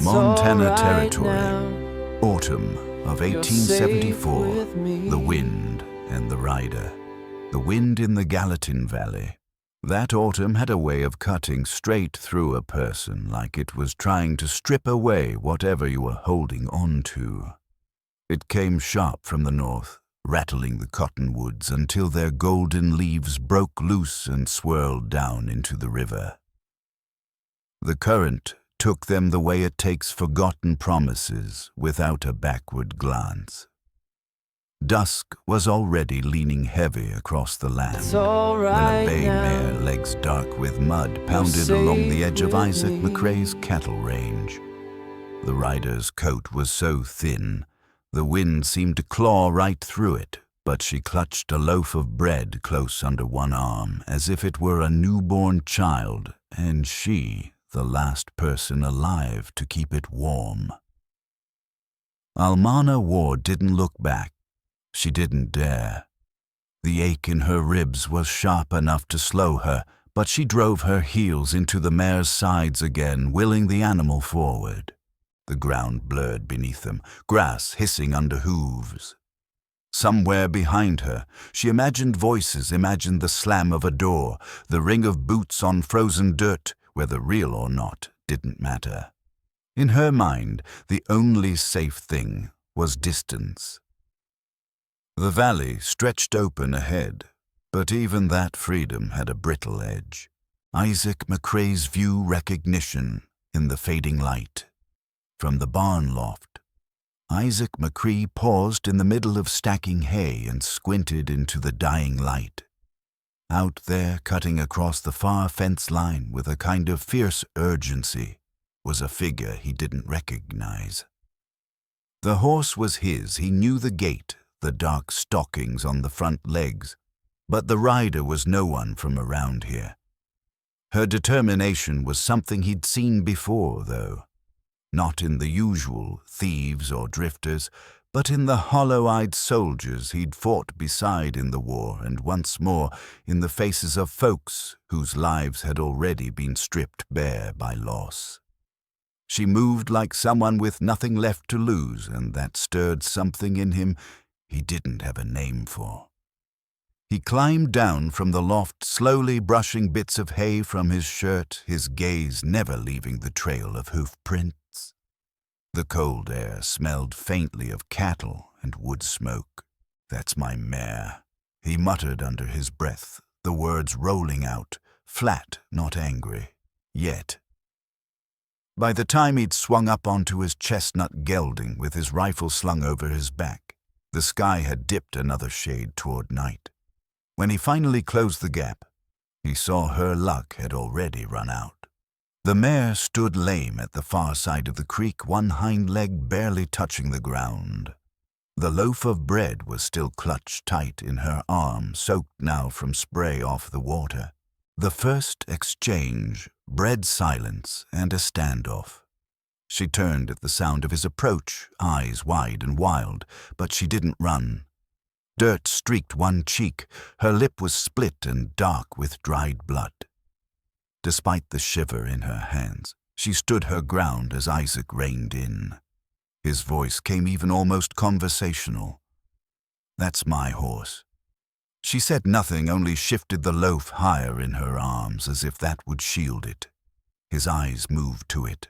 Montana Territory, autumn of 1874, the wind and the rider. The wind in the Gallatin Valley. That autumn had a way of cutting straight through a person like it was trying to strip away whatever you were holding on to. It came sharp from the north, rattling the cottonwoods until their golden leaves broke loose and swirled down into the river. The current took them the way it takes forgotten promises without a backward glance. Dusk was already leaning heavy across the land when a bay mare, legs dark with mud, pounded along the edge of Isaac McCrae's cattle range. The rider's coat was so thin, the wind seemed to claw right through it, but she clutched a loaf of bread close under one arm as if it were a newborn child, and she, the last person alive to keep it warm. Almana Ward didn't look back. She didn't dare. The ache in her ribs was sharp enough to slow her, but she drove her heels into the mare's sides again, willing the animal forward. The ground blurred beneath them, grass hissing under hooves. Somewhere behind her, she imagined voices, imagined the slam of a door, the ring of boots on frozen dirt, whether real or not didn't matter. In her mind, the only safe thing was distance. The valley stretched open ahead, but even that freedom had a brittle edge. Isaac McCrae's view recognition in the fading light. From the barn loft, Isaac McCrae paused in the middle of stacking hay and squinted into the dying light. Out there, cutting across the far fence line with a kind of fierce urgency, was a figure he didn't recognize. The horse was his, he knew the gait, the dark stockings on the front legs, but the rider was no one from around here. Her determination was something he'd seen before, though. Not in the usual thieves or drifters, but in the hollow-eyed soldiers he'd fought beside in the war, and once more in the faces of folks whose lives had already been stripped bare by loss. She moved like someone with nothing left to lose, and that stirred something in him he didn't have a name for. He climbed down from the loft, slowly brushing bits of hay from his shirt, his gaze never leaving the trail of hoof prints. The cold air smelled faintly of cattle and wood smoke. "That's my mare," he muttered under his breath, the words rolling out, flat, not angry, yet. By the time he'd swung up onto his chestnut gelding with his rifle slung over his back, the sky had dipped another shade toward night. When he finally closed the gap, he saw her luck had already run out. The mare stood lame at the far side of the creek, one hind leg barely touching the ground. The loaf of bread was still clutched tight in her arm, soaked now from spray off the water. The first exchange bred silence and a standoff. She turned at the sound of his approach, eyes wide and wild, but she didn't run. Dirt streaked one cheek, her lip was split and dark with dried blood. Despite the shiver in her hands, she stood her ground as Isaac reined in. His voice came even almost conversational. "That's my horse." She said nothing, only shifted the loaf higher in her arms as if that would shield it. His eyes moved to it.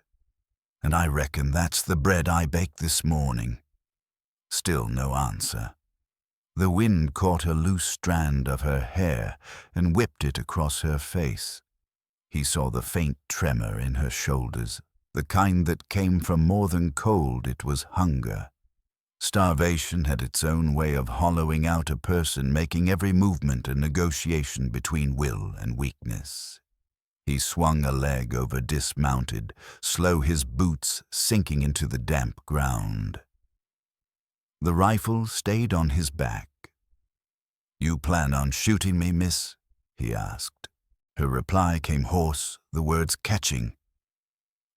"And I reckon that's the bread I baked this morning." Still no answer. The wind caught a loose strand of her hair and whipped it across her face. He saw the faint tremor in her shoulders, the kind that came from more than cold, it was hunger. Starvation had its own way of hollowing out a person, making every movement a negotiation between will and weakness. He swung a leg over, dismounted, slow his boots sinking into the damp ground. The rifle stayed on his back. "You plan on shooting me, miss?" he asked. Her reply came hoarse, the words catching.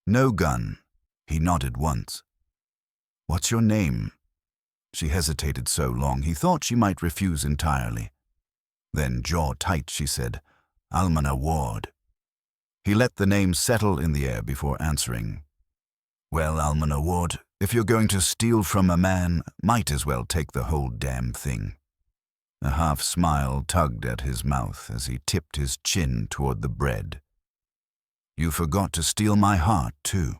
"No gun." He nodded once. "What's your name?" She hesitated so long he thought she might refuse entirely. Then, jaw tight, she said, "Almana Ward." He let the name settle in the air before answering. Well, Almana Ward, if you're going to steal from a man, might as well take the whole damn thing. A half-smile tugged at his mouth as he tipped his chin toward the bread. You forgot to steal my heart, too.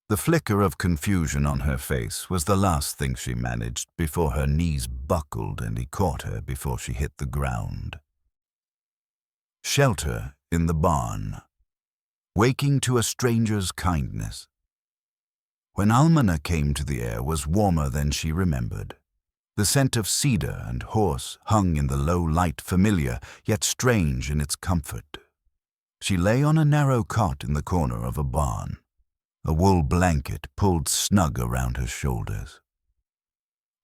The flicker of confusion on her face was the last thing she managed before her knees buckled and he caught her before she hit the ground. Shelter in the barn. Waking to a stranger's kindness. When Almana came to the air was warmer than she remembered. The scent of cedar and horse hung in the low light, familiar, yet strange in its comfort. She lay on a narrow cot in the corner of a barn, a wool blanket pulled snug around her shoulders.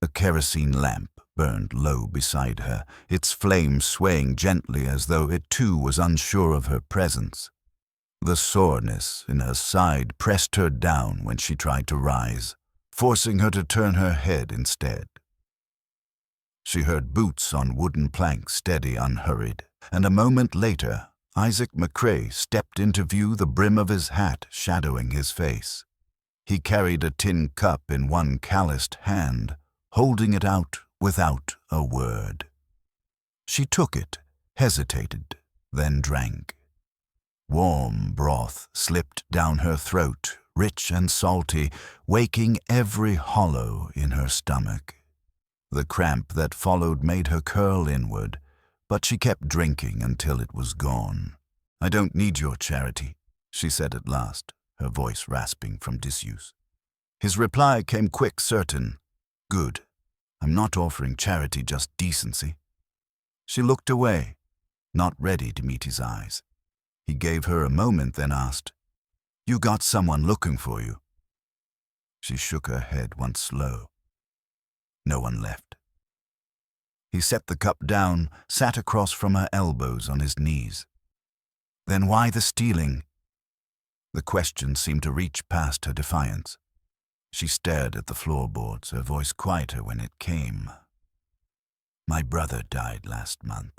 A kerosene lamp burned low beside her, its flame swaying gently as though it too was unsure of her presence. The soreness in her side pressed her down when she tried to rise, forcing her to turn her head instead. She heard boots on wooden planks steady unhurried, and a moment later Isaac McCrae stepped into view, the brim of his hat shadowing his face. He carried a tin cup in one calloused hand, holding it out without a word. She took it, hesitated, then drank. Warm broth slipped down her throat, rich and salty, waking every hollow in her stomach. The cramp that followed made her curl inward, but she kept drinking until it was gone. I don't need your charity, she said at last, her voice rasping from disuse. His reply came quick, certain. Good. I'm not offering charity, just decency. She looked away, not ready to meet his eyes. He gave her a moment, then asked, You got someone looking for you? She shook her head once low. No one left. He set the cup down, sat across from her elbows on his knees. Then why the stealing? The question seemed to reach past her defiance. She stared at the floorboards, her voice quieter when it came. My brother died last month.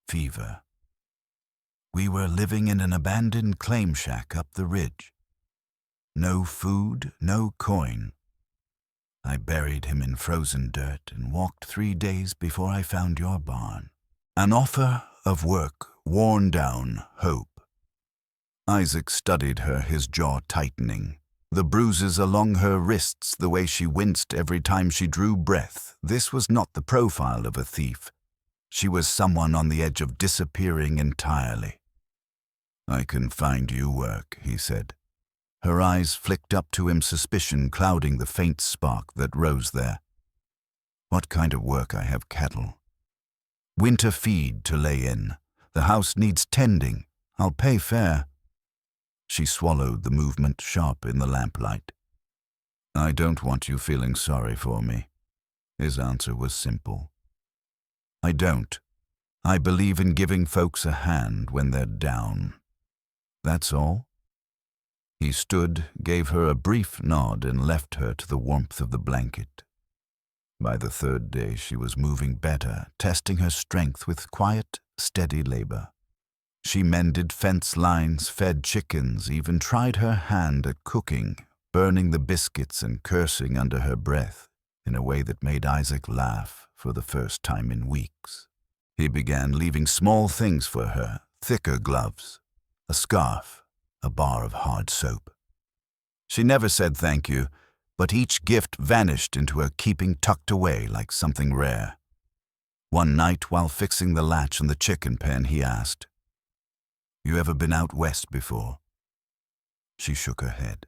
Fever. We were living in an abandoned claim shack up the ridge. No food, no coin. I buried him in frozen dirt and walked 3 days before I found your barn. An offer of work, worn down hope. Isaac studied her, his jaw tightening. The bruises along her wrists, the way she winced every time she drew breath. This was not the profile of a thief. She was someone on the edge of disappearing entirely. I can find you work, he said. Her eyes flicked up to him, suspicion clouding the faint spark that rose there. What kind of work? I have cattle. Winter feed to lay in. The house needs tending. I'll pay fair. She swallowed the movement sharp in the lamplight. I don't want you feeling sorry for me. His answer was simple. I don't. I believe in giving folks a hand when they're down. That's all. He stood, gave her a brief nod, and left her to the warmth of the blanket. By the 3rd day, she was moving better, testing her strength with quiet, steady labor. She mended fence lines, fed chickens, even tried her hand at cooking, burning the biscuits and cursing under her breath in a way that made Isaac laugh for the first time in weeks. He began leaving small things for her, thicker gloves, a scarf, a bar of hard soap. She never said thank you, but each gift vanished into her keeping tucked away like something rare. One night, while fixing the latch on the chicken pen, he asked, You ever been out west before? She shook her head.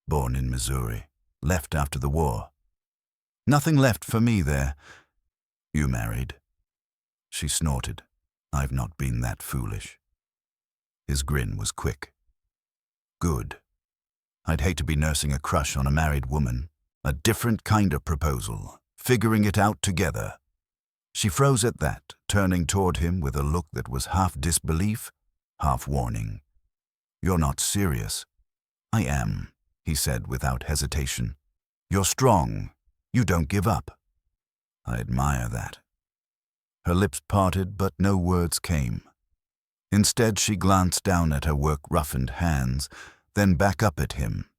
Born in Missouri, left after the war. Nothing left for me there. You married? She snorted. I've not been that foolish. His grin was quick. Good. I'd hate to be nursing a crush on a married woman. A different kind of proposal, figuring it out together. She froze at that, turning toward him with a look that was half disbelief, half warning. You're not serious. I am, he said without hesitation. You're strong. You don't give up. I admire that. Her lips parted, but no words came. Instead, she glanced down at her work-roughened hands, then back up at him.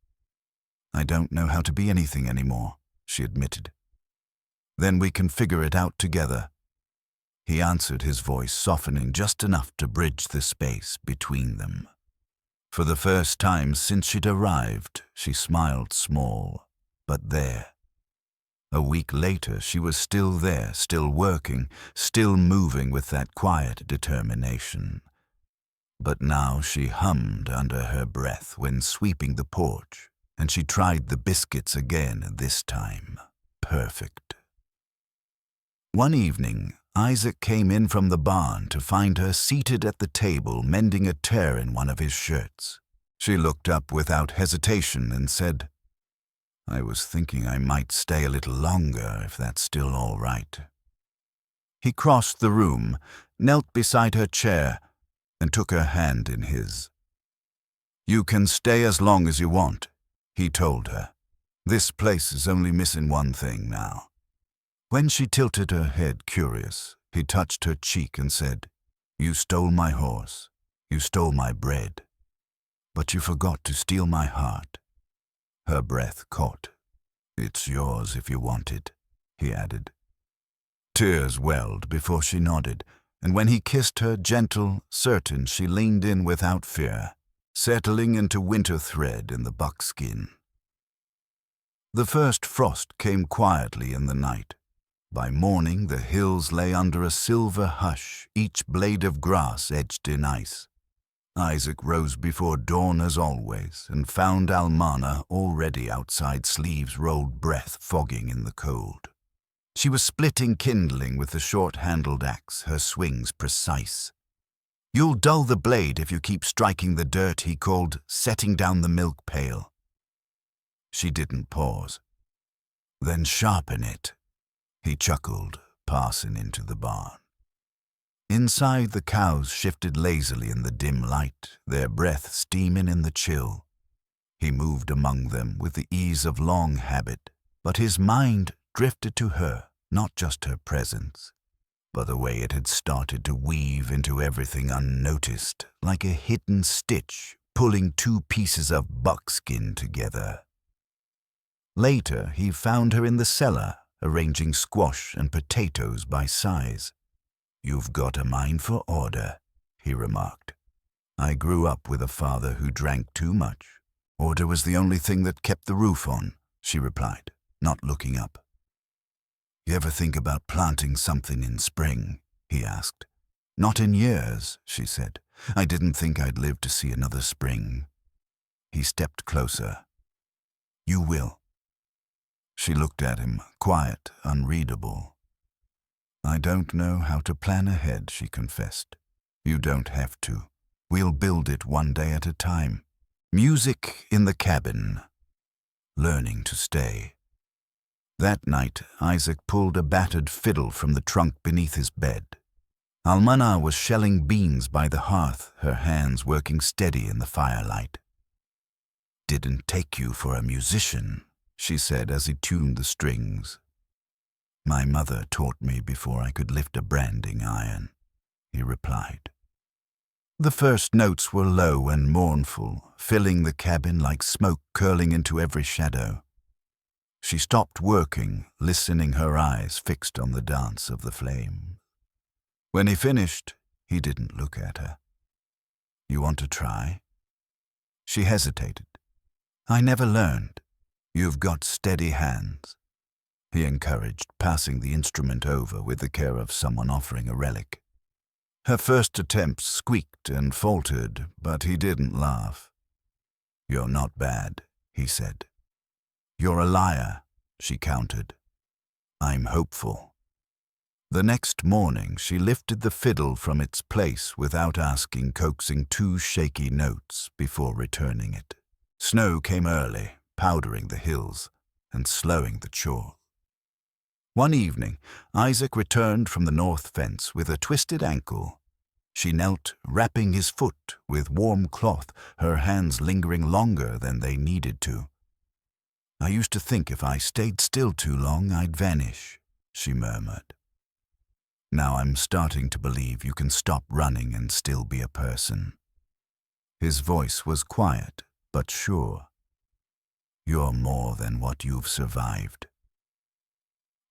"I don't know how to be anything anymore," she admitted. "Then we can figure it out together." He answered, his voice softening just enough to bridge the space between them. For the first time since she'd arrived, she smiled small, but there. A week later, she was still there, still working, still moving with that quiet determination. But now she hummed under her breath when sweeping the porch, and she tried the biscuits again this time. Perfect. One evening, Isaac came in from the barn to find her seated at the table mending a tear in one of his shirts. She looked up without hesitation and said, "I was thinking I might stay a little longer, if that's still all right." He crossed the room, knelt beside her chair, and took her hand in his. "You can stay as long as you want," he told her. "This place is only missing one thing now." When she tilted her head, curious, he touched her cheek and said, "You stole my horse, you stole my bread, but you forgot to steal my heart." Her breath caught. "It's yours if you want it," he added. Tears welled before she nodded, and when he kissed her, gentle, certain, she leaned in without fear, settling into winter thread in the buckskin. The first frost came quietly in the night. By morning, the hills lay under a silver hush, each blade of grass edged in ice. Isaac rose before dawn as always, and found Almana already outside, sleeves rolled, breath fogging in the cold. She was splitting kindling with the short-handled axe, her swings precise. "You'll dull the blade if you keep striking the dirt," he called, setting down the milk pail. She didn't pause. "Then sharpen it," he chuckled, passing into the barn. Inside, the cows shifted lazily in the dim light, their breath steaming in the chill. He moved among them with the ease of long habit, but his mind drifted to her, not just her presence, but the way it had started to weave into everything unnoticed, like a hidden stitch pulling two pieces of buckskin together. Later, he found her in the cellar, arranging squash and potatoes by size. "You've got a mind for order," he remarked. "I grew up with a father who drank too much. Order was the only thing that kept the roof on," she replied, not looking up. "You ever think about planting something in spring?" he asked. "Not in years," she said. "I didn't think I'd live to see another spring." He stepped closer. "You will." She looked at him, quiet, unreadable. "I don't know how to plan ahead," she confessed. "You don't have to. We'll build it one day at a time. Music in the cabin. Learning to stay." That night, Isaac pulled a battered fiddle from the trunk beneath his bed. Almana was shelling beans by the hearth, her hands working steady in the firelight. "Didn't take you for a musician," she said as he tuned the strings. "My mother taught me before I could lift a branding iron," he replied. The first notes were low and mournful, filling the cabin like smoke curling into every shadow. She stopped working, listening, her eyes fixed on the dance of the flame. When he finished, he didn't look at her. "You want to try?" She hesitated. "I never learned. You've got steady hands," he encouraged, passing the instrument over with the care of someone offering a relic. Her first attempts squeaked and faltered, but he didn't laugh. "You're not bad," he said. "You're a liar," she countered. "I'm hopeful." The next morning, she lifted the fiddle from its place without asking, coaxing 2 shaky notes before returning it. Snow came early, powdering the hills and slowing the chore. One evening, Isaac returned from the north fence with a twisted ankle. She knelt, wrapping his foot with warm cloth, her hands lingering longer than they needed to. "I used to think if I stayed still too long, I'd vanish," she murmured. "Now I'm starting to believe you can stop running and still be a person." His voice was quiet, but sure. You're more than what you've survived.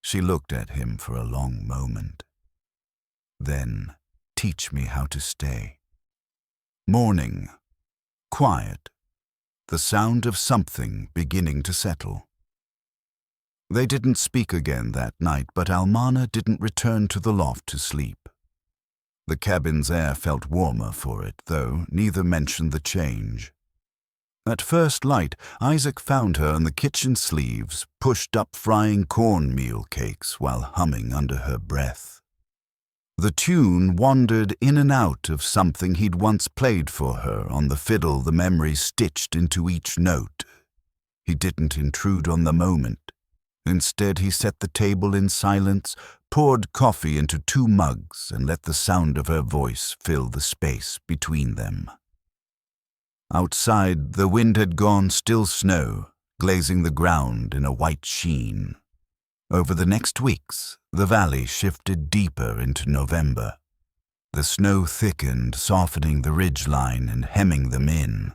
She looked at him for a long moment. Then, teach me how to stay. Morning. Quiet. The sound of something beginning to settle. They didn't speak again that night, but Almana didn't return to the loft to sleep. The cabin's air felt warmer for it, though neither mentioned the change. At first light, Isaac found her in the kitchen sleeves, pushed up frying cornmeal cakes while humming under her breath. The tune wandered in and out of something he'd once played for her on the fiddle, the memory stitched into each note. He didn't intrude on the moment. Instead, he set the table in silence, poured coffee into 2 mugs, and let the sound of her voice fill the space between them. Outside, the wind had gone still snow, glazing the ground in a white sheen. Over the next weeks, the valley shifted deeper into November. The snow thickened, softening the ridgeline and hemming them in.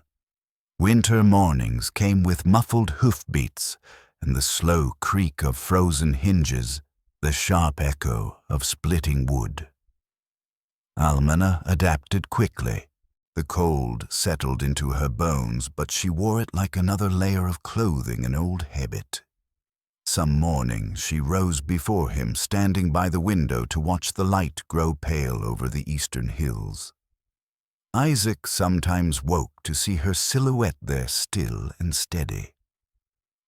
Winter mornings came with muffled hoofbeats and the slow creak of frozen hinges, the sharp echo of splitting wood. Almana adapted quickly. The cold settled into her bones, but she wore it like another layer of clothing, an old habit. Some morning she rose before him, standing by the window to watch the light grow pale over the eastern hills. Isaac sometimes woke to see her silhouette there still and steady.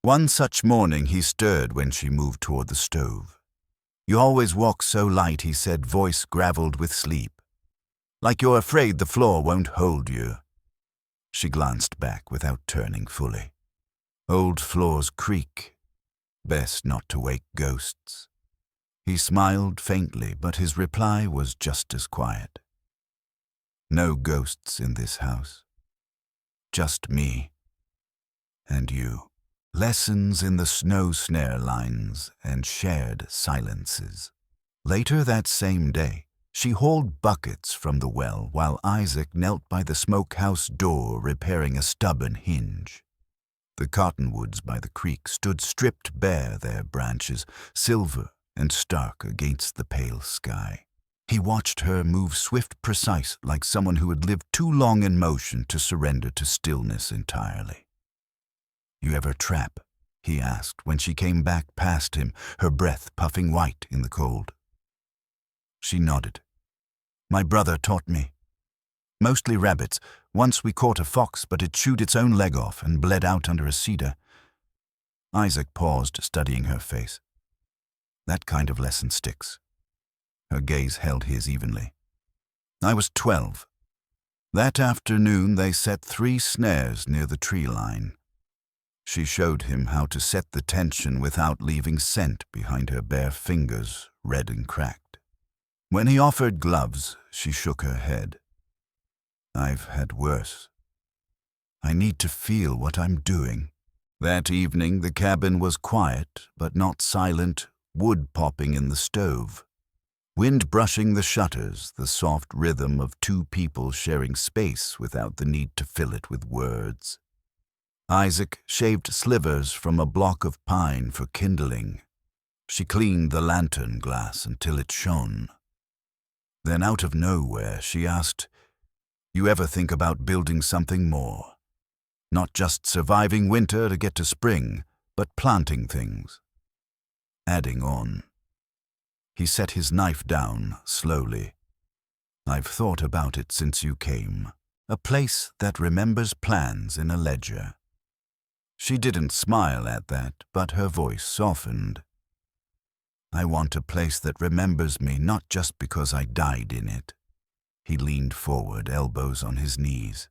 One such morning he stirred when she moved toward the stove. "You always walk so light," he said, voice graveled with sleep. "Like you're afraid the floor won't hold you." She glanced back without turning fully. Old floors creak. Best not to wake ghosts. He smiled faintly, but his reply was just as quiet. "No ghosts in this house. Just me. And you." Lessons in the snow snare lines and shared silences. Later that same day, she hauled buckets from the well while Isaac knelt by the smokehouse door repairing a stubborn hinge. The cottonwoods by the creek stood stripped bare, their branches silver and stark against the pale sky. He watched her move swift, precise, like someone who had lived too long in motion to surrender to stillness entirely. "You ever trap?" he asked when she came back past him, her breath puffing white in the cold. She nodded. "My brother taught me. Mostly rabbits. Once we caught a fox, but it chewed its own leg off and bled out under a cedar." Isaac paused, studying her face. "That kind of lesson sticks." Her gaze held his evenly. "I was 12. That afternoon they set 3 snares near the tree line. She showed him how to set the tension without leaving scent behind her bare fingers, red and cracked. When he offered gloves, she shook her head. "I've had worse. I need to feel what I'm doing." That evening the cabin was quiet, but not silent, wood popping in the stove. Wind brushing the shutters, the soft rhythm of 2 people sharing space without the need to fill it with words. Isaac shaved slivers from a block of pine for kindling. She cleaned the lantern glass until it shone. Then out of nowhere she asked, "You ever think about building something more? Not just surviving winter to get to spring, but planting things, adding on." He set his knife down slowly. "I've thought about it since you came. A place that remembers plans in a ledger." She didn't smile at that, but her voice softened. "I want a place that remembers me not just because I died in it." He leaned forward, elbows on his knees.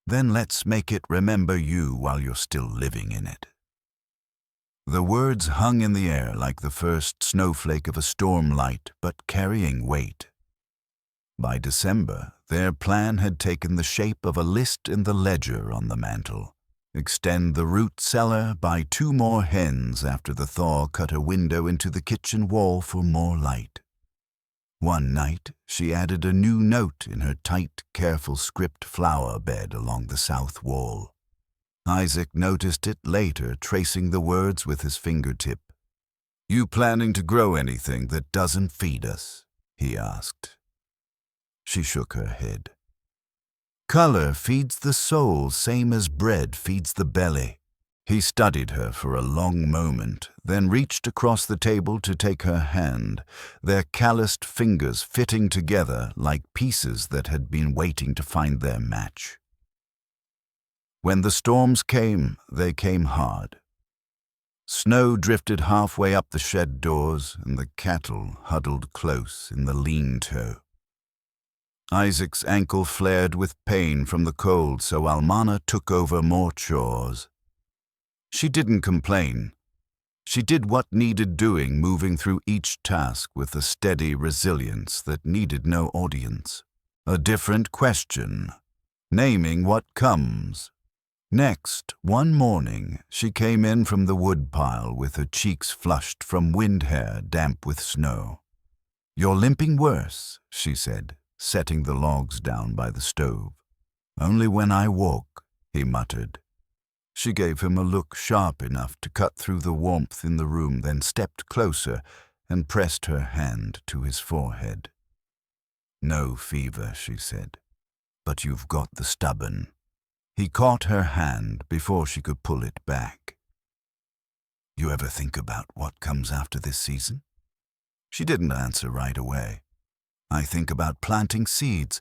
"Then let's make it remember you while you're still living in it." The words hung in the air like the first snowflake of a storm light, but carrying weight. By December, their plan had taken the shape of a list in the ledger on the mantel. Extend the root cellar, buy 2 more hens after the thaw cut a window into the kitchen wall for more light. One night, she added a new note in her tight, careful script flower bed along the south wall. Isaac noticed it later, tracing the words with his fingertip. "You planning to grow anything that doesn't feed us?" he asked. She shook her head. "Color feeds the soul, same as bread feeds the belly." He studied her for a long moment, then reached across the table to take her hand, their calloused fingers fitting together like pieces that had been waiting to find their match. When the storms came, they came hard. Snow drifted halfway up the shed doors, and the cattle huddled close in the lean-to. Isaac's ankle flared with pain from the cold, so Almana took over more chores. She didn't complain. She did what needed doing, moving through each task with a steady resilience that needed no audience. A different question, naming what comes. Next, one morning, she came in from the woodpile with her cheeks flushed from wind hair damp with snow. "You're limping worse," she said, setting the logs down by the stove. "Only when I walk," he muttered. She gave him a look sharp enough to cut through the warmth in the room, then stepped closer and pressed her hand to his forehead. "No fever," she said, "but you've got the stubborn." He caught her hand before she could pull it back. "You ever think about what comes after this season?" She didn't answer right away. "I think about planting seeds,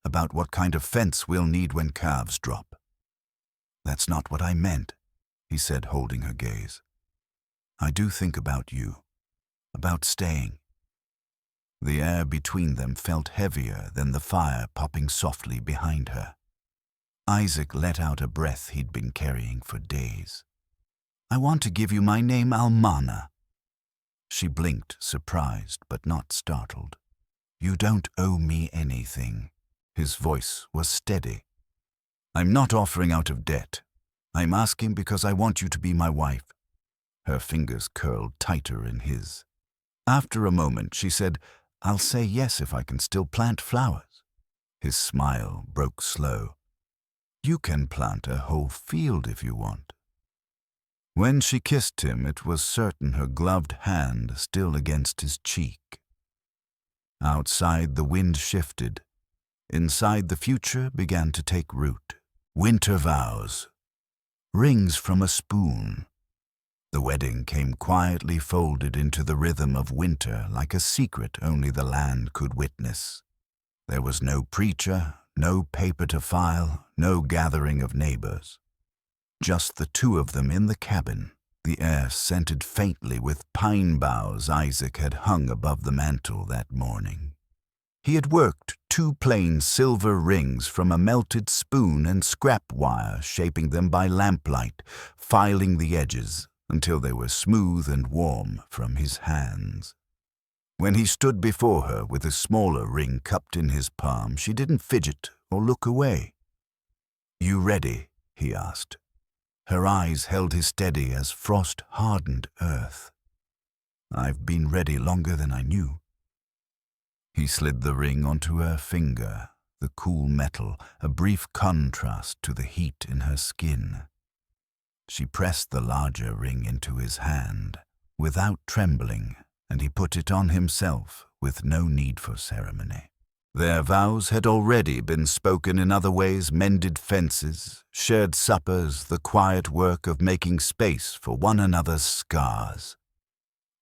about what kind of fence we'll need when calves drop." "That's not what I meant," he said, holding her gaze. "I do think about you, about staying." The air between them felt heavier than the fire popping softly behind her. Isaac let out a breath he'd been carrying for days. "I want to give you my name, Almana." She blinked, surprised but not startled. "You don't owe me anything." His voice was steady. "I'm not offering out of debt. I'm asking because I want you to be my wife." Her fingers curled tighter in his. After a moment, she said, "I'll say yes if I can still plant flowers." His smile broke slow. "You can plant a whole field if you want." When she kissed him, it was certain her gloved hand still against his cheek. Outside, the wind shifted. Inside, the future began to take root. Winter vows. Rings from a spoon. The wedding came quietly folded into the rhythm of winter like a secret only the land could witness. There was no preacher, no paper to file, no gathering of neighbors. Just the two of them in the cabin, the air scented faintly with pine boughs Isaac had hung above the mantel that morning. He had worked 2 plain silver rings from a melted spoon and scrap wire, shaping them by lamplight, filing the edges until they were smooth and warm from his hands. When he stood before her with a smaller ring cupped in his palm, she didn't fidget or look away. "You ready?" he asked. Her eyes held his steady as frost-hardened earth. "I've been ready longer than I knew." He slid the ring onto her finger, the cool metal, a brief contrast to the heat in her skin. She pressed the larger ring into his hand, without trembling, and he put it on himself with no need for ceremony. Their vows had already been spoken in other ways: mended fences, shared suppers, the quiet work of making space for one another's scars.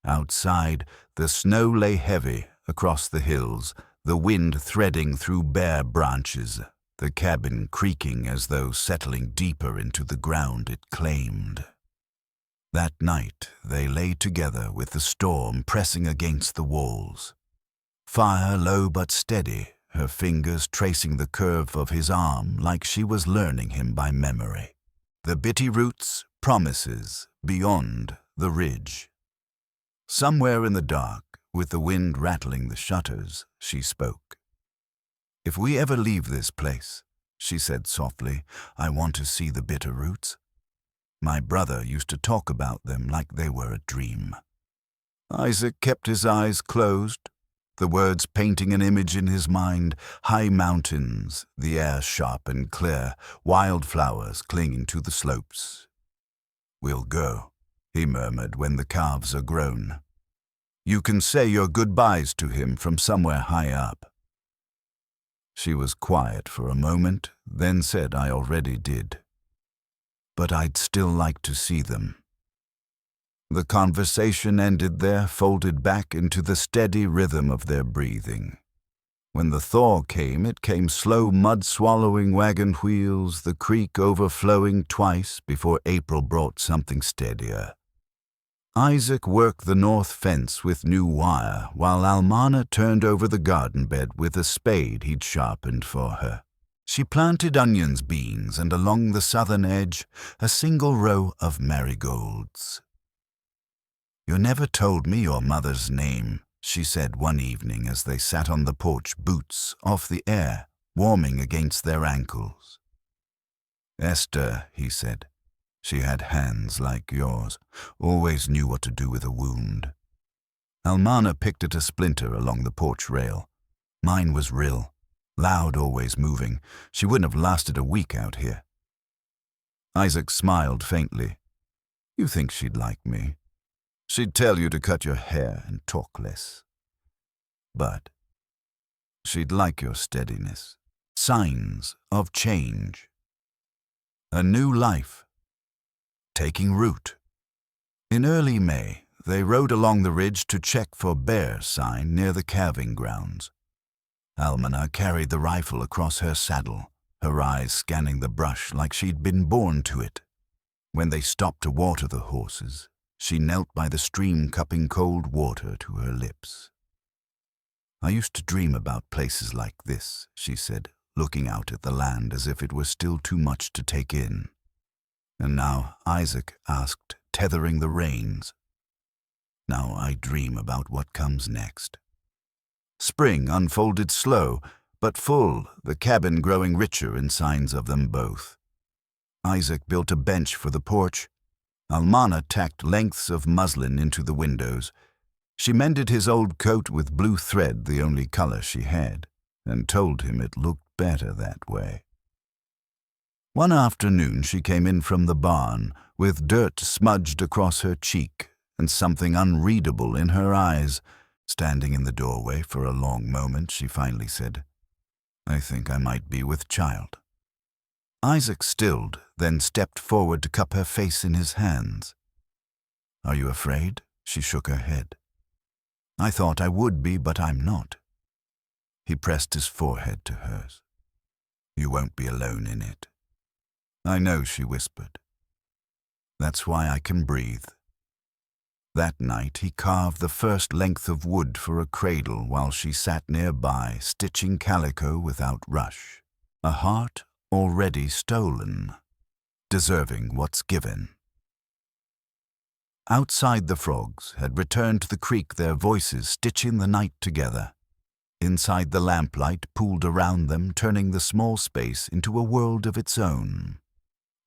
Outside, the snow lay heavy across the hills, the wind threading through bare branches, the cabin creaking as though settling deeper into the ground it claimed. That night they lay together with the storm pressing against the walls. Fire low but steady, her fingers tracing the curve of his arm like she was learning him by memory. The bitty roots, promises, beyond the ridge. Somewhere in the dark, with the wind rattling the shutters, she spoke. "If we ever leave this place," she said softly, "I want to see the bitter roots. My brother used to talk about them like they were a dream." Isaac kept his eyes closed, the words painting an image in his mind, high mountains, the air sharp and clear, wildflowers clinging to the slopes. "We'll go," he murmured, "when the calves are grown. You can say your goodbyes to him from somewhere high up." She was quiet for a moment, then said, "I already did. But I'd still like to see them." The conversation ended there, folded back into the steady rhythm of their breathing. When the thaw came, it came slow mud-swallowing wagon wheels, the creek overflowing twice before April brought something steadier. Isaac worked the north fence with new wire, while Almana turned over the garden bed with a spade he'd sharpened for her. She planted onions, beans, and along the southern edge, a single row of marigolds. "You never told me your mother's name," she said one evening as they sat on the porch, boots off the air, warming against their ankles. "Esther," he said. "She had hands like yours, always knew what to do with a wound." Almana picked at a splinter along the porch rail. "Mine was Rill, loud, always moving. She wouldn't have lasted a week out here." Isaac smiled faintly. "You think she'd like me? She'd tell you to cut your hair and talk less. But she'd like your steadiness, signs of change. A new life, taking root." In early May, they rode along the ridge to check for bear sign near the calving grounds. Almana carried the rifle across her saddle, her eyes scanning the brush like she'd been born to it. When they stopped to water the horses, she knelt by the stream, cupping cold water to her lips. "I used to dream about places like this," she said, looking out at the land as if it were still too much to take in. "And now," Isaac asked, tethering the reins, "now I dream about what comes next." Spring unfolded slow, but full, the cabin growing richer in signs of them both. Isaac built a bench for the porch. Almana tacked lengths of muslin into the windows. She mended his old coat with blue thread, the only color she had, and told him it looked better that way. One afternoon she came in from the barn, with dirt smudged across her cheek and something unreadable in her eyes. Standing in the doorway for a long moment, she finally said, "I think I might be with child." Isaac stilled, then stepped forward to cup her face in his hands. "Are you afraid?" She shook her head. "I thought I would be, but I'm not." He pressed his forehead to hers. "You won't be alone in it." "I know," she whispered. "That's why I can breathe." That night he carved the first length of wood for a cradle while she sat nearby, stitching calico without rush. A heart already stolen, deserving what's given. Outside, the frogs had returned to the creek, their voices stitching the night together. Inside, the lamplight pooled around them, turning the small space into a world of its own.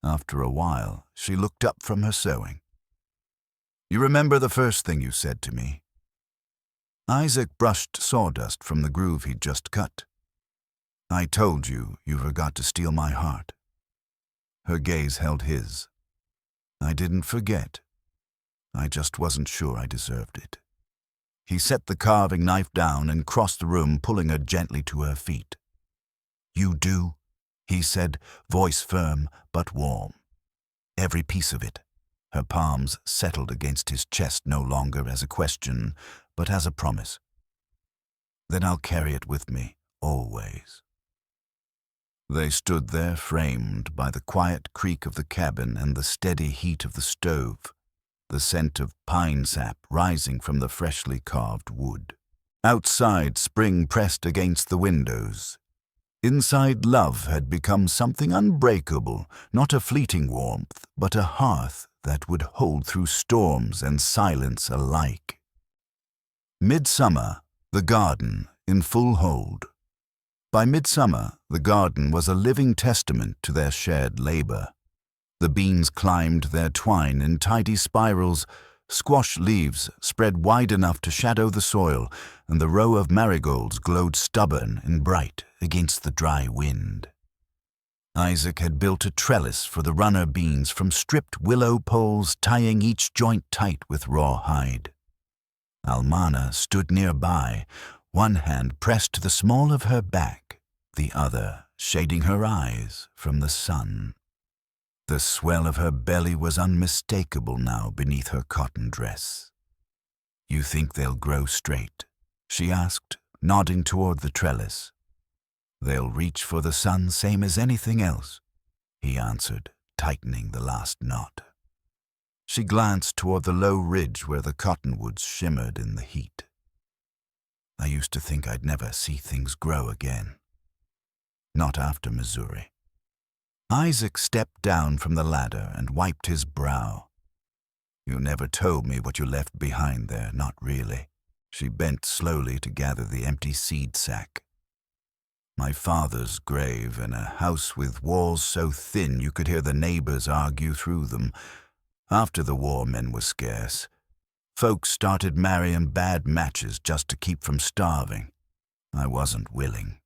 After a while, she looked up from her sewing. "You remember the first thing you said to me?" Isaac brushed sawdust from the groove he'd just cut. "I told you you forgot to steal my heart." Her gaze held his. "I didn't forget. I just wasn't sure I deserved it." He set the carving knife down and crossed the room, pulling her gently to her feet. "You do," he said, voice firm but warm. Every piece of it. Her palms settled against his chest no longer as a question, but as a promise. "Then I'll carry it with me, always." They stood there, framed by the quiet creak of the cabin and the steady heat of the stove, the scent of pine sap rising from the freshly carved wood. Outside, spring pressed against the windows. Inside, love had become something unbreakable, not a fleeting warmth, but a hearth that would hold through storms and silence alike. Midsummer, the garden in full hold. By midsummer, the garden was a living testament to their shared labor. The beans climbed their twine in tidy spirals, Squash leaves spread wide enough to shadow the soil, and the row of marigolds glowed stubborn and bright against the dry wind. Isaac had built a trellis for the runner beans from stripped willow poles, tying each joint tight with raw hide. Almana stood nearby, one hand pressed to the small of her back, the other shading her eyes from the sun. The swell of her belly was unmistakable now beneath her cotton dress. "You think they'll grow straight?" she asked, nodding toward the trellis. "They'll reach for the sun same as anything else," he answered, tightening the last knot. She glanced toward the low ridge where the cottonwoods shimmered in the heat. "I used to think I'd never see things grow again. Not after Missouri." Isaac stepped down from the ladder and wiped his brow. "You never told me what you left behind there, not really." She bent slowly to gather the empty seed sack. "My father's grave in a house with walls so thin you could hear the neighbors argue through them. After the war, men were scarce. Folks started marrying bad matches just to keep from starving. I wasn't willing."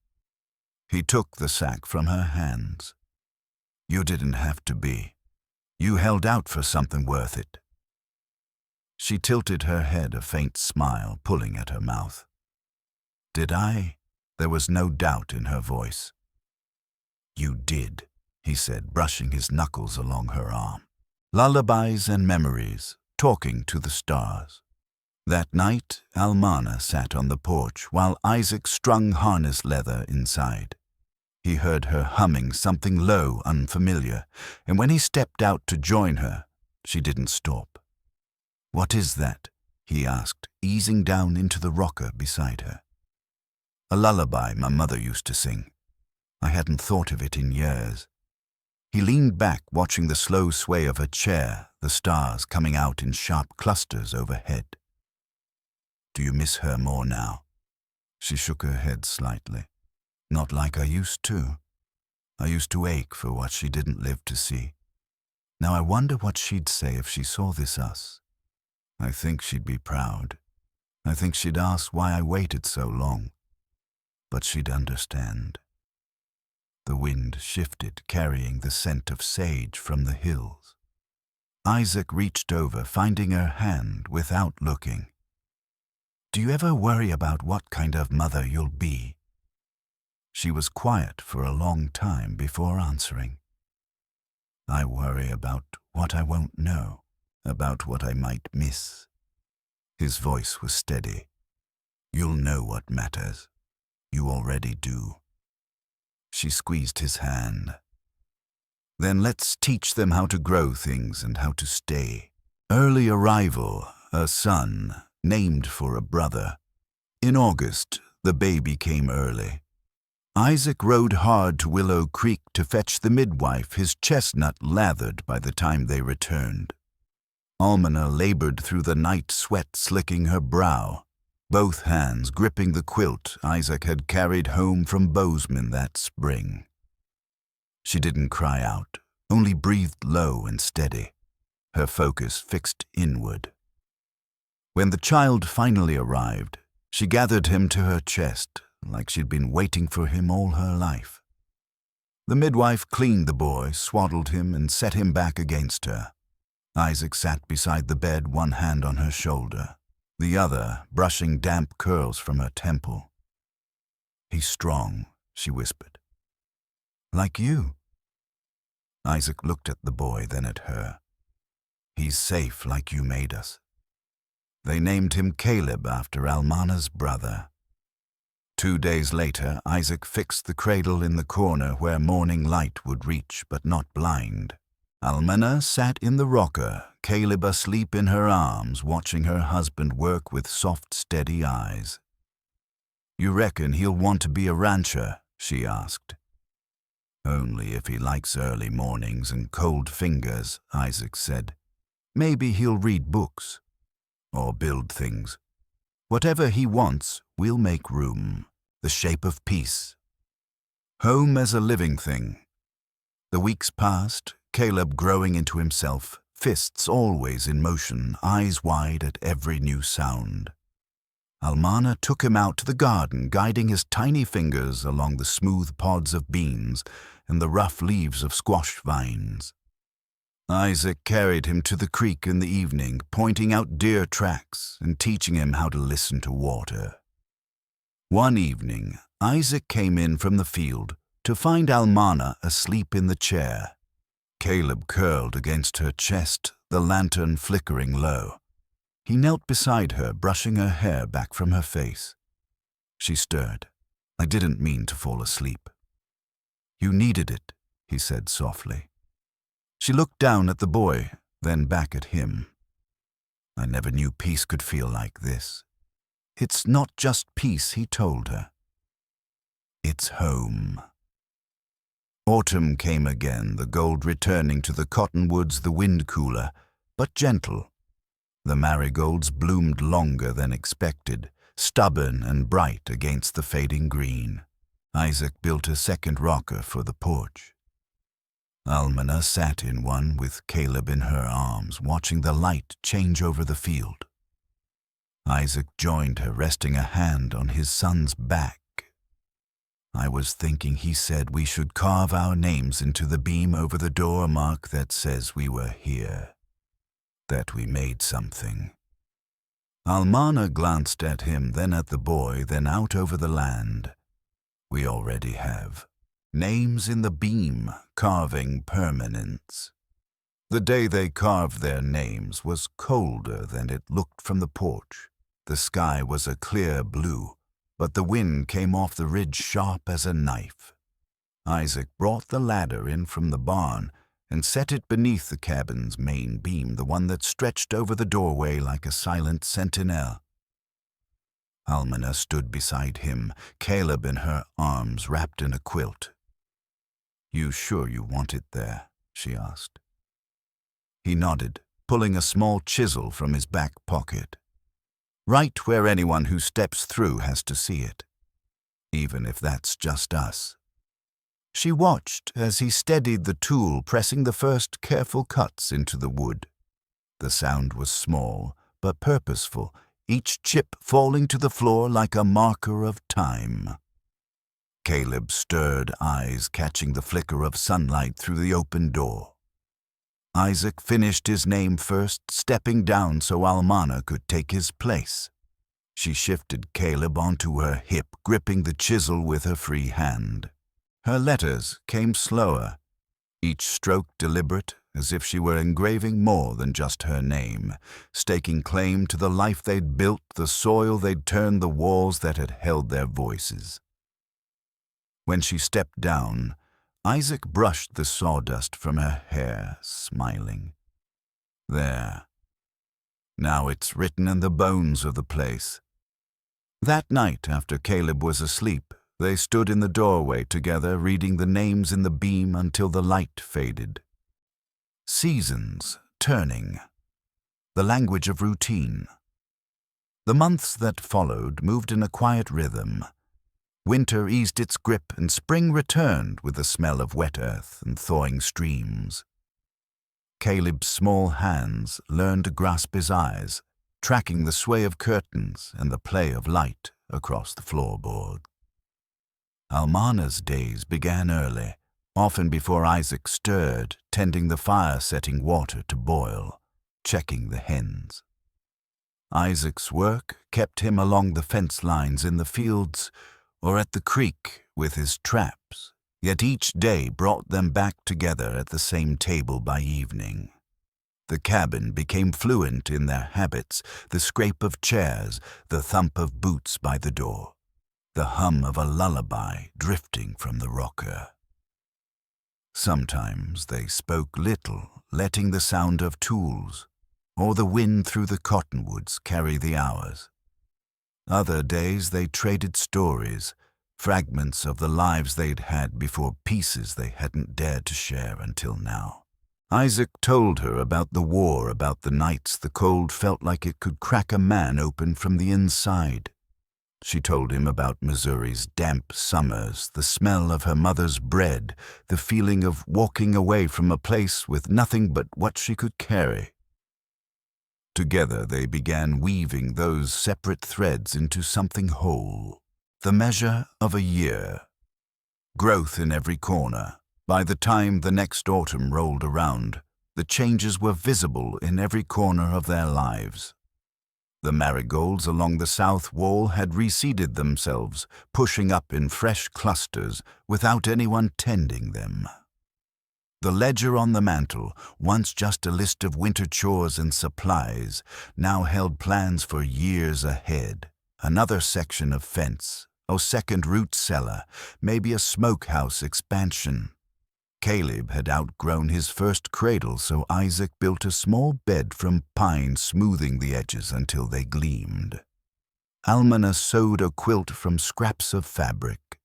He took the sack from her hands. "You didn't have to be. You held out for something worth it." She tilted her head, a faint smile pulling at her mouth. "Did I?" There was no doubt in her voice. "You did," he said, brushing his knuckles along her arm. Lullabies and memories, talking to the stars. That night, Almana sat on the porch while Isaac strung harness leather inside. He heard her humming something low, unfamiliar, and when he stepped out to join her, she didn't stop. "What is that?" he asked, easing down into the rocker beside her. "A lullaby my mother used to sing. I hadn't thought of it in years." He leaned back, watching the slow sway of her chair, the stars coming out in sharp clusters overhead. "Do you miss her more now?" She shook her head slightly. "Not like I used to. I used to ache for what she didn't live to see. Now I wonder what she'd say if she saw this us. I think she'd be proud. I think she'd ask why I waited so long. But she'd understand." The wind shifted, carrying the scent of sage from the hills. Isaac reached over, finding her hand without looking. "Do you ever worry about what kind of mother you'll be?" She was quiet for a long time before answering. "I worry about what I won't know, about what I might miss." His voice was steady. "You'll know what matters. You already do." She squeezed his hand. "Then let's teach them how to grow things and how to stay." Early arrival, a son, named for a brother. In August, the baby came early. Isaac rode hard to Willow Creek to fetch the midwife, his chestnut lathered by the time they returned. Almana labored through the night, sweat slicking her brow, both hands gripping the quilt Isaac had carried home from Bozeman that spring. She didn't cry out, only breathed low and steady, her focus fixed inward. When the child finally arrived, she gathered him to her chest, like she'd been waiting for him all her life. The midwife cleaned the boy, swaddled him, and set him back against her. Isaac sat beside the bed, one hand on her shoulder, the other brushing damp curls from her temple. "He's strong," she whispered. "Like you." Isaac looked at the boy, then at her. "He's safe like you made us." They named him Caleb after Almana's brother. 2 days later, Isaac fixed the cradle in the corner where morning light would reach, but not blind. Almana sat in the rocker, Caleb asleep in her arms, watching her husband work with soft, steady eyes. "You reckon he'll want to be a rancher?" she asked. "Only if he likes early mornings and cold fingers," Isaac said. "Maybe he'll read books. Or build things. Whatever he wants, we'll make room. The shape of peace. Home as a living thing." The weeks passed, Caleb growing into himself, fists always in motion, eyes wide at every new sound. Almana took him out to the garden, guiding his tiny fingers along the smooth pods of beans and the rough leaves of squash vines. Isaac carried him to the creek in the evening, pointing out deer tracks and teaching him how to listen to water. One evening, Isaac came in from the field to find Almana asleep in the chair. Caleb curled against her chest, the lantern flickering low. He knelt beside her, brushing her hair back from her face. She stirred. "I didn't mean to fall asleep." "You needed it," he said softly. She looked down at the boy, then back at him. "I never knew peace could feel like this." "It's not just peace," he told her. "It's home." Autumn came again, the gold returning to the cottonwoods, the wind cooler, but gentle. The marigolds bloomed longer than expected, stubborn and bright against the fading green. Isaac built a second rocker for the porch. Almana sat in one with Caleb in her arms, watching the light change over the field. Isaac joined her, resting a hand on his son's back. "I was thinking," he said, "we should carve our names into the beam over the door mark that says we were here, that we made something." Almana glanced at him, then at the boy, then out over the land. "We already have. Names in the beam, carving permanence." The day they carved their names was colder than it looked from the porch. The sky was a clear blue, but the wind came off the ridge sharp as a knife. Isaac brought the ladder in from the barn and set it beneath the cabin's main beam, the one that stretched over the doorway like a silent sentinel. Almana stood beside him, Caleb in her arms wrapped in a quilt. "You sure you want it there?" she asked. He nodded, pulling a small chisel from his back pocket. "Right where anyone who steps through has to see it, even if that's just us." She watched as he steadied the tool, pressing the first careful cuts into the wood. The sound was small, but purposeful, each chip falling to the floor like a marker of time. Caleb stirred, eyes catching the flicker of sunlight through the open door. Isaac finished his name first, stepping down so Almana could take his place. She shifted Caleb onto her hip, gripping the chisel with her free hand. Her letters came slower, each stroke deliberate, as if she were engraving more than just her name, staking claim to the life they'd built, the soil they'd turned, the walls that had held their voices. When she stepped down, Isaac brushed the sawdust from her hair, smiling. "There. Now it's written in the bones of the place." That night, after Caleb was asleep, they stood in the doorway together, reading the names in the beam until the light faded. Seasons, turning. The language of routine. The months that followed moved in a quiet rhythm. Winter eased its grip and spring returned with the smell of wet earth and thawing streams. Caleb's small hands learned to grasp his eyes, tracking the sway of curtains and the play of light across the floorboard. Almana's days began early, often before Isaac stirred, tending the fire, setting water to boil, checking the hens. Isaac's work kept him along the fence lines in the fields or at the creek with his traps, yet each day brought them back together at the same table by evening. The cabin became fluent in their habits, the scrape of chairs, the thump of boots by the door, the hum of a lullaby drifting from the rocker. Sometimes they spoke little, letting the sound of tools or the wind through the cottonwoods carry the hours. Other days they traded stories, fragments of the lives they'd had before, pieces they hadn't dared to share until now. Isaac told her about the war, about the nights the cold felt like it could crack a man open from the inside. She told him about Missouri's damp summers, the smell of her mother's bread, the feeling of walking away from a place with nothing but what she could carry. Together they began weaving those separate threads into something whole, the measure of a year. Growth in every corner. By the time the next autumn rolled around, the changes were visible in every corner of their lives. The marigolds along the south wall had reseeded themselves, pushing up in fresh clusters without anyone tending them. The ledger on the mantel, once just a list of winter chores and supplies, now held plans for years ahead. Another section of fence, a second root cellar, maybe a smokehouse expansion. Caleb had outgrown his first cradle, so Isaac built a small bed from pine, smoothing the edges until they gleamed. Almana sewed a quilt from scraps of fabric.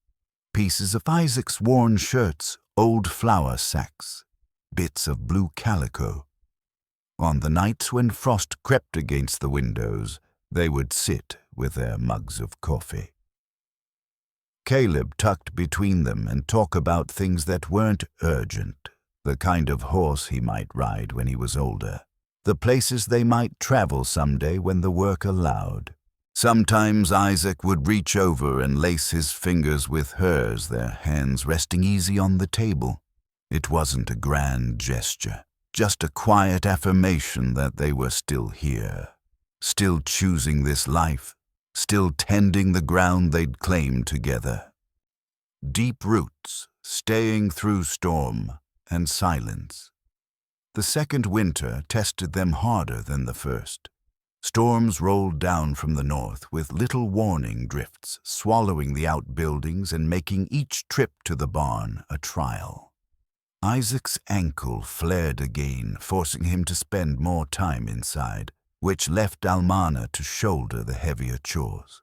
Pieces of Isaac's worn shirts, old flour sacks, bits of blue calico. On the nights when frost crept against the windows, they would sit with their mugs of coffee. Caleb tucked between them and talk about things that weren't urgent, the kind of horse he might ride when he was older, the places they might travel someday when the work allowed. Sometimes Isaac would reach over and lace his fingers with hers, their hands resting easy on the table. It wasn't a grand gesture, just a quiet affirmation that they were still here, still choosing this life, still tending the ground they'd claimed together. Deep roots, staying through storm and silence. The second winter tested them harder than the first. Storms rolled down from the north with little warning drifts, swallowing the outbuildings and making each trip to the barn a trial. Isaac's ankle flared again, forcing him to spend more time inside, which left Almana to shoulder the heavier chores.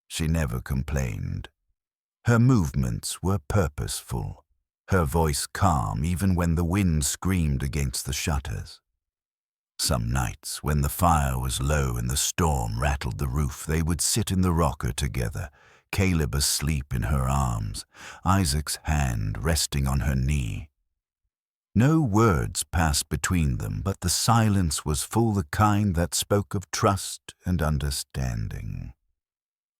She never complained. Her movements were purposeful, her voice calm even when the wind screamed against the shutters. Some nights, when the fire was low and the storm rattled the roof, they would sit in the rocker together, Caleb asleep in her arms, Isaac's hand resting on her knee. No words passed between them, but the silence was full, the kind that spoke of trust and understanding.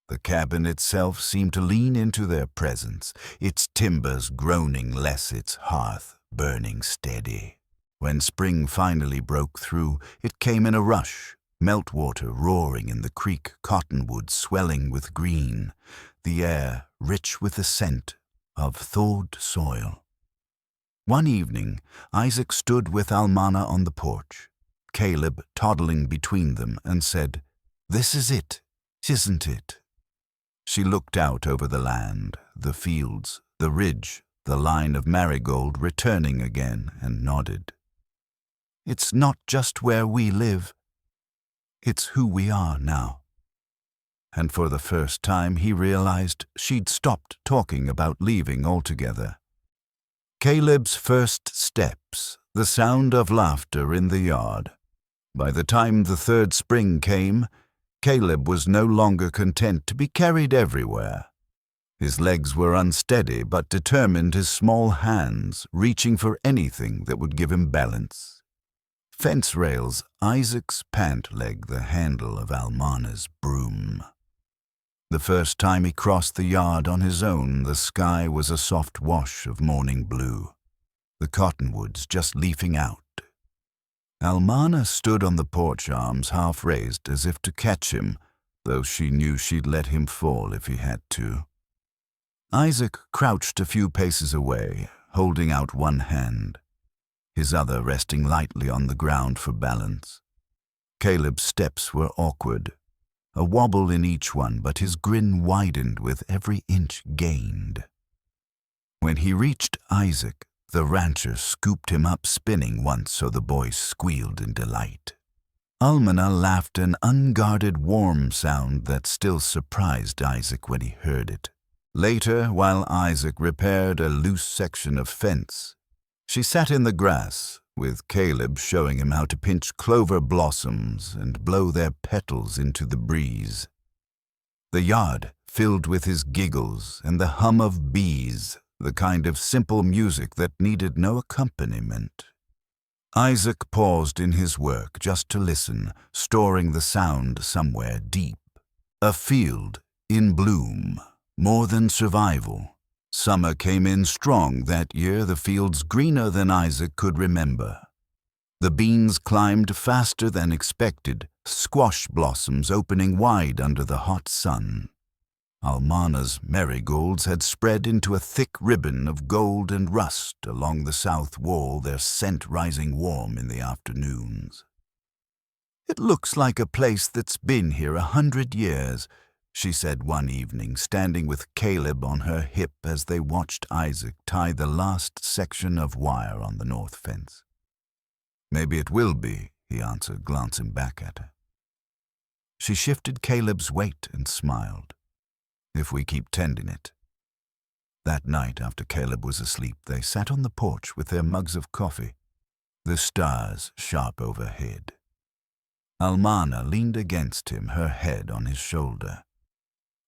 The cabin itself seemed to lean into their presence, its timbers groaning less, its hearth burning steady. When spring finally broke through, it came in a rush, meltwater roaring in the creek, cottonwoods swelling with green, the air rich with the scent of thawed soil. One evening, Isaac stood with Almana on the porch, Caleb toddling between them, and said, "This is it, isn't it?" She looked out over the land, the fields, the ridge, the line of marigold returning again, and nodded. "It's not just where we live. It's who we are now." And for the first time he realized she'd stopped talking about leaving altogether. Caleb's first steps, the sound of laughter in the yard. By the time the third spring came, Caleb was no longer content to be carried everywhere. His legs were unsteady but determined, his small hands reaching for anything that would give him balance. Fence rails, Isaac's pant leg, the handle of Almana's broom. The first time he crossed the yard on his own, the sky was a soft wash of morning blue, the cottonwoods just leafing out. Almana stood on the porch, arms half raised as if to catch him, though she knew she'd let him fall if he had to. Isaac crouched a few paces away, holding out one hand, his other resting lightly on the ground for balance. Caleb's steps were awkward, a wobble in each one, but his grin widened with every inch gained. When he reached Isaac, the rancher scooped him up spinning once so the boy squealed in delight. Almana laughed, an unguarded warm sound that still surprised Isaac when he heard it. Later, while Isaac repaired a loose section of fence, she sat in the grass, with Caleb showing him how to pinch clover blossoms and blow their petals into the breeze. The yard filled with his giggles and the hum of bees, the kind of simple music that needed no accompaniment. Isaac paused in his work just to listen, storing the sound somewhere deep. A field in bloom, more than survival. Summer came in strong that year, the fields greener than Isaac could remember. The beans climbed faster than expected, squash blossoms opening wide under the hot sun. Almana's marigolds had spread into a thick ribbon of gold and rust along the south wall, their scent rising warm in the afternoons. "It looks like a place that's been here 100 years, she said one evening, standing with Caleb on her hip as they watched Isaac tie the last section of wire on the north fence. "Maybe it will be," he answered, glancing back at her. She shifted Caleb's weight and smiled. "If we keep tending it." That night, after Caleb was asleep, they sat on the porch with their mugs of coffee, the stars sharp overhead. Almana leaned against him, her head on his shoulder.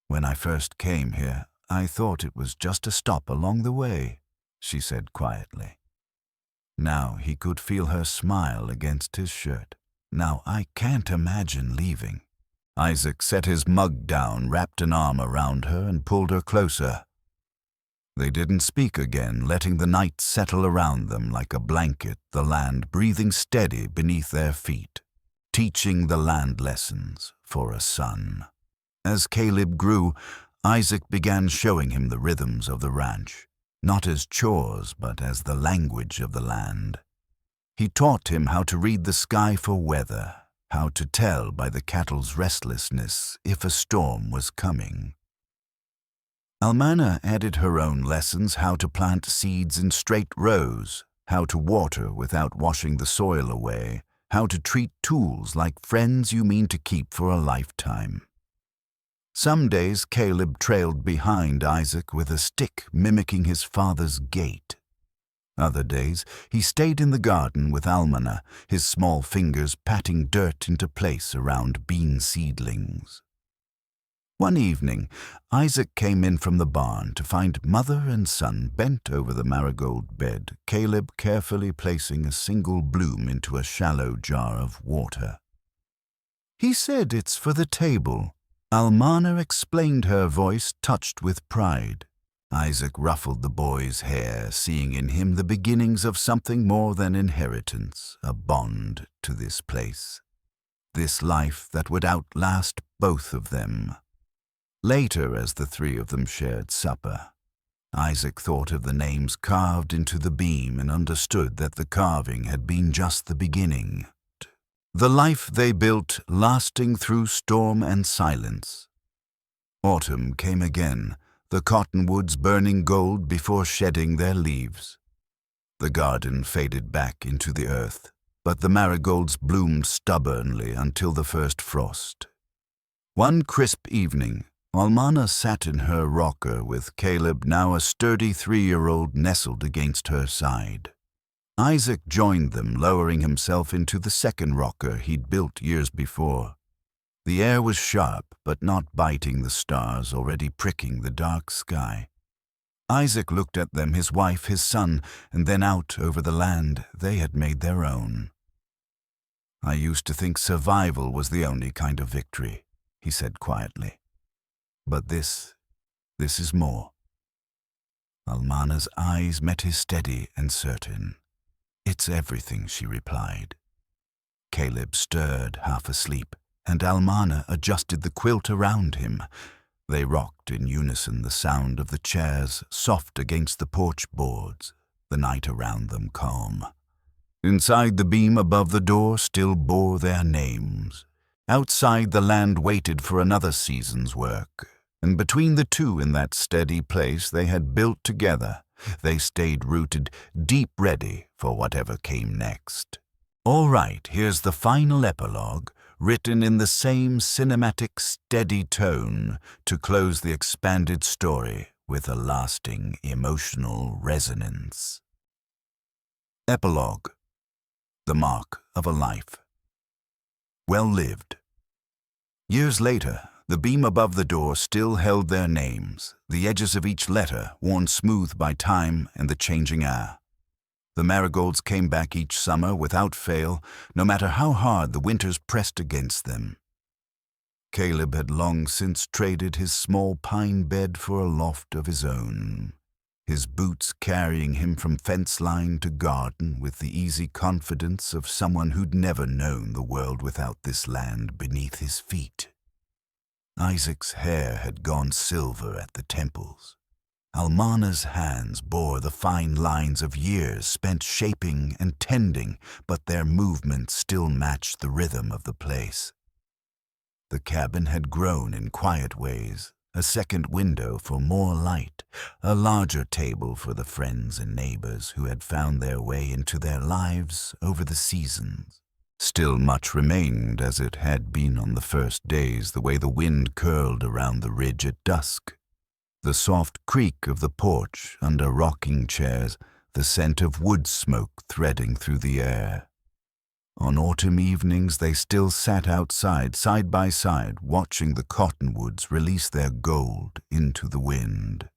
"When I first came here, I thought it was just a stop along the way," she said quietly. Now he could feel her smile against his shirt. "Now I can't imagine leaving." Isaac set his mug down, wrapped an arm around her, and pulled her closer. They didn't speak again, letting the night settle around them like a blanket, the land breathing steady beneath their feet, teaching the land lessons for a son. As Caleb grew, Isaac began showing him the rhythms of the ranch, not as chores, but as the language of the land. He taught him how to read the sky for weather, how to tell by the cattle's restlessness if a storm was coming. Almana added her own lessons: how to plant seeds in straight rows, how to water without washing the soil away, how to treat tools like friends you mean to keep for a lifetime. Some days Caleb trailed behind Isaac with a stick, mimicking his father's gait. Other days he stayed in the garden with Almana, his small fingers patting dirt into place around bean seedlings. One evening, Isaac came in from the barn to find mother and son bent over the marigold bed, Caleb carefully placing a single bloom into a shallow jar of water. "He said it's for the table," Almana explained, her voice touched with pride. Isaac ruffled the boy's hair, seeing in him the beginnings of something more than inheritance, a bond to this place, this life that would outlast both of them. Later, as the three of them shared supper, Isaac thought of the names carved into the beam and understood that the carving had been just the beginning. The life they built, lasting through storm and silence. Autumn came again, the cottonwoods burning gold before shedding their leaves. The garden faded back into the earth, but the marigolds bloomed stubbornly until the first frost. One crisp evening, Almana sat in her rocker with Caleb, now a sturdy 3-year-old, nestled against her side. Isaac joined them, lowering himself into the second rocker he'd built years before. The air was sharp, but not biting the stars, already pricking the dark sky. Isaac looked at them, his wife, his son, and then out over the land they had made their own. "I used to think survival was the only kind of victory," he said quietly. "But this is more." Almana's eyes met his steady and certain. "It's everything," she replied. Caleb stirred, half asleep, and Almana adjusted the quilt around him. They rocked in unison, the sound of the chairs soft against the porch boards, the night around them calm. Inside, the beam above the door still bore their names. Outside, the land waited for another season's work. And between the two, in that steady place they had built together, they stayed rooted, deep, ready for whatever came next. All right, here's the final epilogue, written in the same cinematic, steady tone to close the expanded story with a lasting emotional resonance. Epilogue. The mark of a life. Well lived. Years later, The beam above the door still held their names, the edges of each letter worn smooth by time and the changing air. The marigolds came back each summer without fail, no matter how hard the winters pressed against them. Caleb had long since traded his small pine bed for a loft of his own, his boots carrying him from fence line to garden with the easy confidence of someone who'd never known the world without this land beneath his feet. Isaac's hair had gone silver at the temples. Almana's hands bore the fine lines of years spent shaping and tending, but their movements still matched the rhythm of the place. The cabin had grown in quiet ways, a second window for more light, a larger table for the friends and neighbors who had found their way into their lives over the seasons. Still much remained as it had been on the first days, the way the wind curled around the ridge at dusk. The soft creak of the porch under rocking chairs, the scent of wood smoke threading through the air. On autumn evenings they still sat outside, side by side, watching the cottonwoods release their gold into the wind.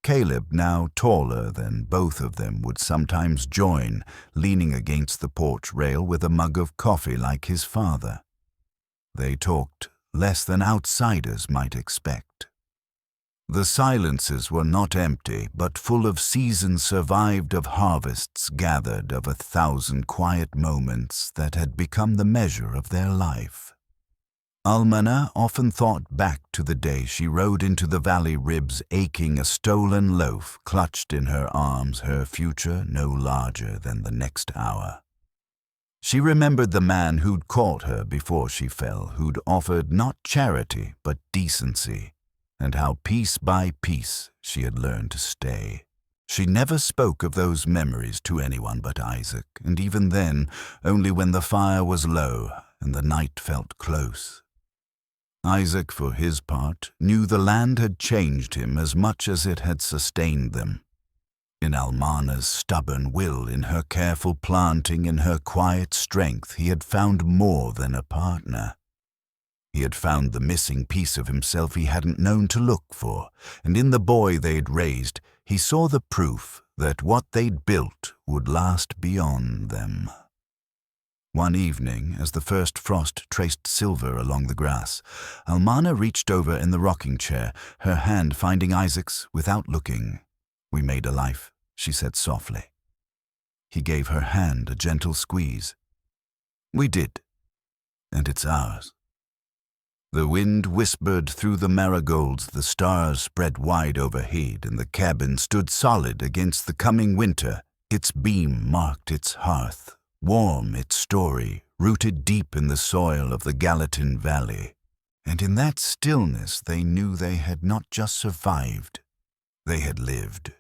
Caleb, now taller than both of them, would sometimes join, leaning against the porch rail with a mug of coffee like his father. They talked less than outsiders might expect. The silences were not empty, but full of seasons survived, of harvests gathered, of 1,000 quiet moments that had become the measure of their life. Almana often thought back to the day she rode into the valley ribs, aching, a stolen loaf clutched in her arms, her future no larger than the next hour. She remembered the man who'd caught her before she fell, who'd offered not charity but decency, and how piece by piece she had learned to stay. She never spoke of those memories to anyone but Isaac, and even then only when the fire was low and the night felt close. Isaac, for his part, knew the land had changed him as much as it had sustained them. In Almana's stubborn will, in her careful planting, in her quiet strength, he had found more than a partner. He had found the missing piece of himself he hadn't known to look for, and in the boy they'd raised, he saw the proof that what they'd built would last beyond them. One evening, as the first frost traced silver along the grass, Almana reached over in the rocking chair, her hand finding Isaac's without looking. "We made a life," she said softly. He gave her hand a gentle squeeze. "We did, and it's ours." The wind whispered through the marigolds, the stars spread wide overhead, and the cabin stood solid against the coming winter. Its beam marked its hearth, warm its story, rooted deep in the soil of the Gallatin Valley. And in that stillness they knew they had not just survived, they had lived.